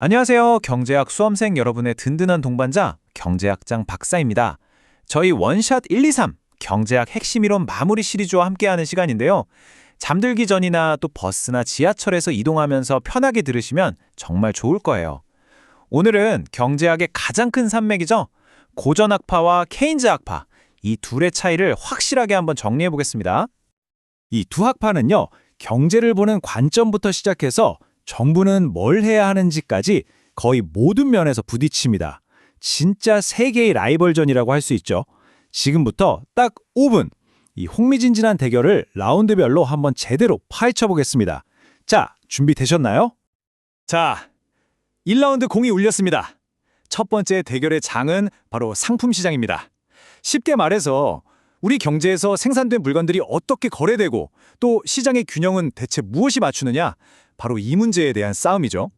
안녕하세요. 경제학 수험생 여러분의 든든한 동반자 경제학장 박사입니다. 저희 원샷 1, 2, 3 경제학 핵심 이론 마무리 시리즈와 함께하는 시간인데요. 잠들기 전이나 또 버스나 지하철에서 이동하면서 편하게 들으시면 정말 좋을 거예요. 오늘은 경제학의 가장 큰 산맥이죠. 고전학파와 케인즈 학파, 이 둘의 차이를 확실하게 한번 정리해 보겠습니다. 이 두 학파는요, 경제를 보는 관점부터 시작해서 정부는 뭘 해야 하는지까지 거의 모든 면에서 부딪힙니다. 진짜 세계의 라이벌전이라고 할 수 있죠. 지금부터 딱 5분, 이 흥미진진한 대결을 라운드별로 한번 제대로 파헤쳐 보겠습니다. 자, 준비되셨나요? 자, 1라운드 공이 울렸습니다. 첫 번째 대결의 장은 바로 상품 시장입니다. 쉽게 말해서 우리 경제에서 생산된 물건들이 어떻게 거래되고 또 시장의 균형은 대체 무엇이 맞추느냐? 바로 이 문제에 대한 싸움이죠.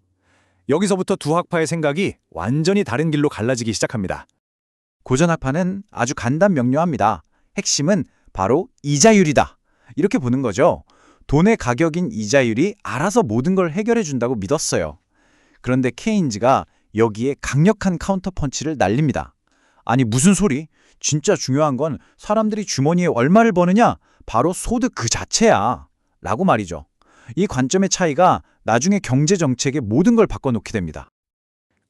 여기서부터 두 학파의 생각이 완전히 다른 길로 갈라지기 시작합니다. 고전학파는 아주 간단 명료합니다. 핵심은 바로 이자율이다. 이렇게 보는 거죠. 돈의 가격인 이자율이 알아서 모든 걸 해결해 준다고 믿었어요. 그런데 케인즈가 여기에 강력한 카운터펀치를 날립니다. 아니 무슨 소리? 진짜 중요한 건 사람들이 주머니에 얼마를 버느냐? 바로 소득 그 자체야. 라고 말이죠. 이 관점의 차이가 나중에 경제정책의 모든 걸 바꿔놓게 됩니다.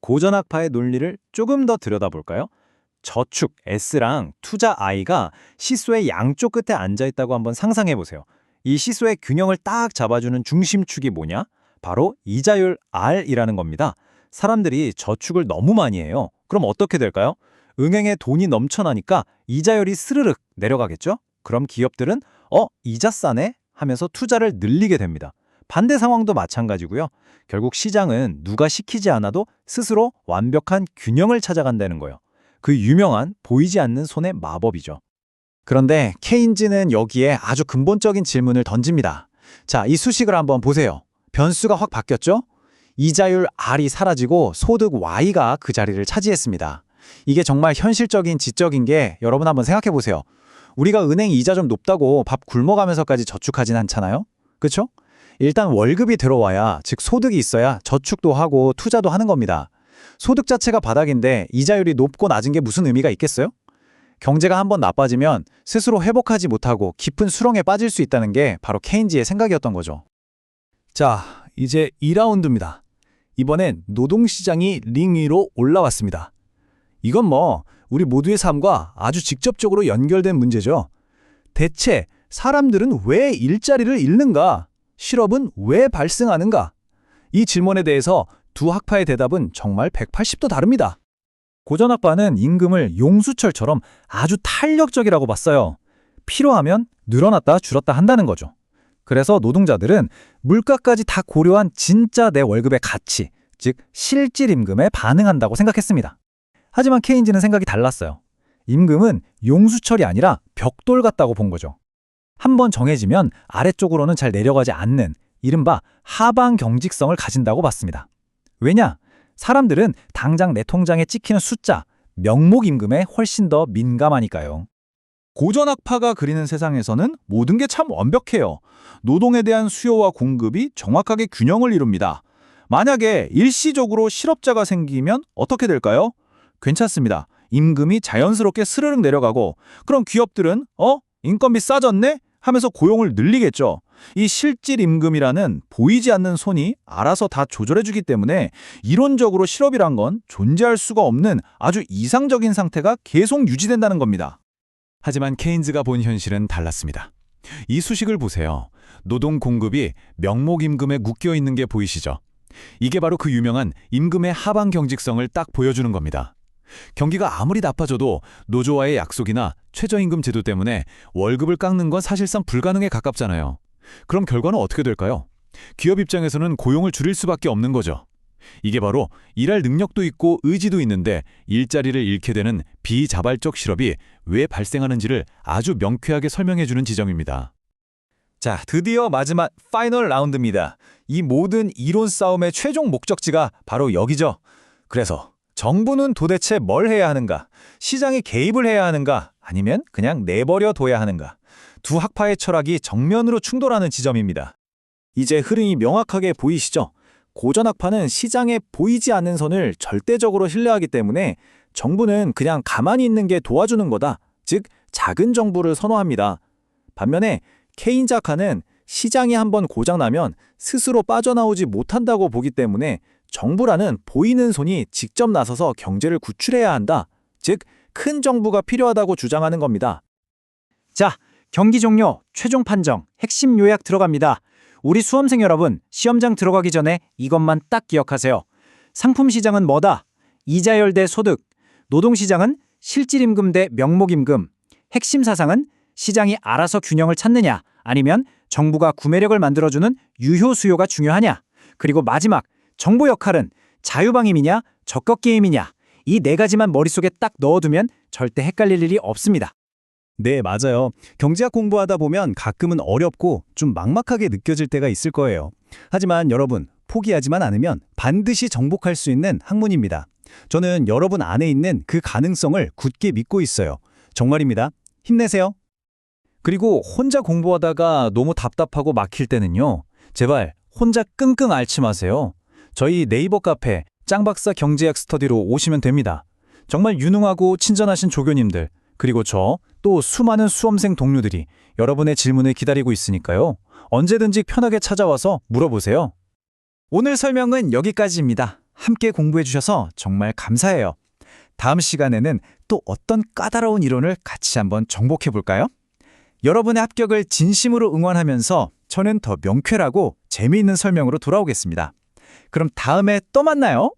고전학파의 논리를 조금 더 들여다볼까요? 저축 S랑 투자 I가 시소의 양쪽 끝에 앉아있다고 한번 상상해 보세요. 이 시소의 균형을 딱 잡아주는 중심축이 뭐냐? 바로 이자율 R이라는 겁니다. 사람들이 저축을 너무 많이 해요. 그럼 어떻게 될까요? 은행에 돈이 넘쳐나니까 이자율이 스르륵 내려가겠죠? 그럼 기업들은 이자 싸네? 하면서 투자를 늘리게 됩니다. 반대 상황도 마찬가지고요. 결국 시장은 누가 시키지 않아도 스스로 완벽한 균형을 찾아간다는 거예요. 그 유명한 보이지 않는 손의 마법이죠. 그런데 케인즈는 여기에 아주 근본적인 질문을 던집니다. 자, 이 수식을 한번 보세요. 변수가 확 바뀌었죠? 이자율 R이 사라지고 소득 Y가 그 자리를 차지했습니다. 이게 정말 현실적인 지적인 게 여러분 한번 생각해 보세요. 우리가 은행 이자 좀 높다고 밥 굶어가면서까지 저축하진 않잖아요? 그렇죠? 일단 월급이 들어와야, 즉 소득이 있어야 저축도 하고 투자도 하는 겁니다. 소득 자체가 바닥인데 이자율이 높고 낮은 게 무슨 의미가 있겠어요? 경제가 한번 나빠지면 스스로 회복하지 못하고 깊은 수렁에 빠질 수 있다는 게 바로 케인즈의 생각이었던 거죠. 자, 이제 2라운드입니다. 이번엔 노동시장이 링 위로 올라왔습니다. 이건 우리 모두의 삶과 아주 직접적으로 연결된 문제죠. 대체 사람들은 왜 일자리를 잃는가? 실업은 왜 발생하는가? 이 질문에 대해서 두 학파의 대답은 정말 180도 다릅니다. 고전학파는 임금을 용수철처럼 아주 탄력적이라고 봤어요. 필요하면 늘어났다 줄었다 한다는 거죠. 그래서 노동자들은 물가까지 다 고려한 진짜 내 월급의 가치, 즉 실질 임금에 반응한다고 생각했습니다. 하지만 케인즈는 생각이 달랐어요. 임금은 용수철이 아니라 벽돌 같다고 본 거죠. 한번 정해지면 아래쪽으로는 잘 내려가지 않는 이른바 하방 경직성을 가진다고 봤습니다. 왜냐? 사람들은 당장 내 통장에 찍히는 숫자, 명목 임금에 훨씬 더 민감하니까요. 고전학파가 그리는 세상에서는 모든 게 참 완벽해요. 노동에 대한 수요와 공급이 정확하게 균형을 이룹니다. 만약에 일시적으로 실업자가 생기면 어떻게 될까요? 괜찮습니다. 임금이 자연스럽게 스르륵 내려가고 그럼 기업들은 인건비 싸졌네? 하면서 고용을 늘리겠죠. 이 실질 임금이라는 보이지 않는 손이 알아서 다 조절해주기 때문에 이론적으로 실업이란 건 존재할 수가 없는 아주 이상적인 상태가 계속 유지된다는 겁니다. 하지만 케인즈가 본 현실은 달랐습니다. 이 수식을 보세요. 노동 공급이 명목 임금에 묶여 있는 게 보이시죠? 이게 바로 그 유명한 임금의 하방 경직성을 딱 보여주는 겁니다. 경기가 아무리 나빠져도 노조와의 약속이나 최저임금 제도 때문에 월급을 깎는 건 사실상 불가능에 가깝잖아요. 그럼 결과는 어떻게 될까요? 기업 입장에서는 고용을 줄일 수밖에 없는 거죠. 이게 바로 일할 능력도 있고 의지도 있는데 일자리를 잃게 되는 비자발적 실업이 왜 발생하는지를 아주 명쾌하게 설명해주는 지점입니다. 자, 드디어 마지막 파이널 라운드입니다. 이 모든 이론 싸움의 최종 목적지가 바로 여기죠. 그래서 정부는 도대체 뭘 해야 하는가? 시장이 개입을 해야 하는가? 아니면 그냥 내버려 둬야 하는가? 두 학파의 철학이 정면으로 충돌하는 지점입니다. 이제 흐름이 명확하게 보이시죠? 고전학파는 시장에 보이지 않는 선을 절대적으로 신뢰하기 때문에 정부는 그냥 가만히 있는 게 도와주는 거다. 즉, 작은 정부를 선호합니다. 반면에 케인즈학파는 시장이 한번 고장나면 스스로 빠져나오지 못한다고 보기 때문에 정부라는 보이는 손이 직접 나서서 경제를 구출해야 한다. 즉, 큰 정부가 필요하다고 주장하는 겁니다. 자, 경기 종료, 최종 판정, 핵심 요약 들어갑니다. 우리 수험생 여러분, 시험장 들어가기 전에 이것만 딱 기억하세요. 상품 시장은 뭐다? 이자율 대 소득. 노동 시장은 실질임금 대 명목임금. 핵심 사상은 시장이 알아서 균형을 찾느냐, 아니면 정부가 구매력을 만들어주는 유효 수요가 중요하냐. 그리고 마지막, 정보 역할은 자유방임이냐, 적극게임이냐. 이 네 가지만 머릿속에 딱 넣어두면 절대 헷갈릴 일이 없습니다. 네, 맞아요. 경제학 공부하다 보면 가끔은 어렵고 좀 막막하게 느껴질 때가 있을 거예요. 하지만 여러분, 포기하지만 않으면 반드시 정복할 수 있는 학문입니다. 저는 여러분 안에 있는 그 가능성을 굳게 믿고 있어요. 정말입니다. 힘내세요. 그리고 혼자 공부하다가 너무 답답하고 막힐 때는요. 제발 혼자 끙끙 앓지 마세요. 저희 네이버 카페 짱박사 경제학 스터디로 오시면 됩니다. 정말 유능하고 친절하신 조교님들, 그리고 저 또 수많은 수험생 동료들이 여러분의 질문을 기다리고 있으니까요. 언제든지 편하게 찾아와서 물어보세요. 오늘 설명은 여기까지입니다. 함께 공부해 주셔서 정말 감사해요. 다음 시간에는 또 어떤 까다로운 이론을 같이 한번 정복해 볼까요? 여러분의 합격을 진심으로 응원하면서 저는 더 명쾌하고 재미있는 설명으로 돌아오겠습니다. 그럼 다음에 또 만나요.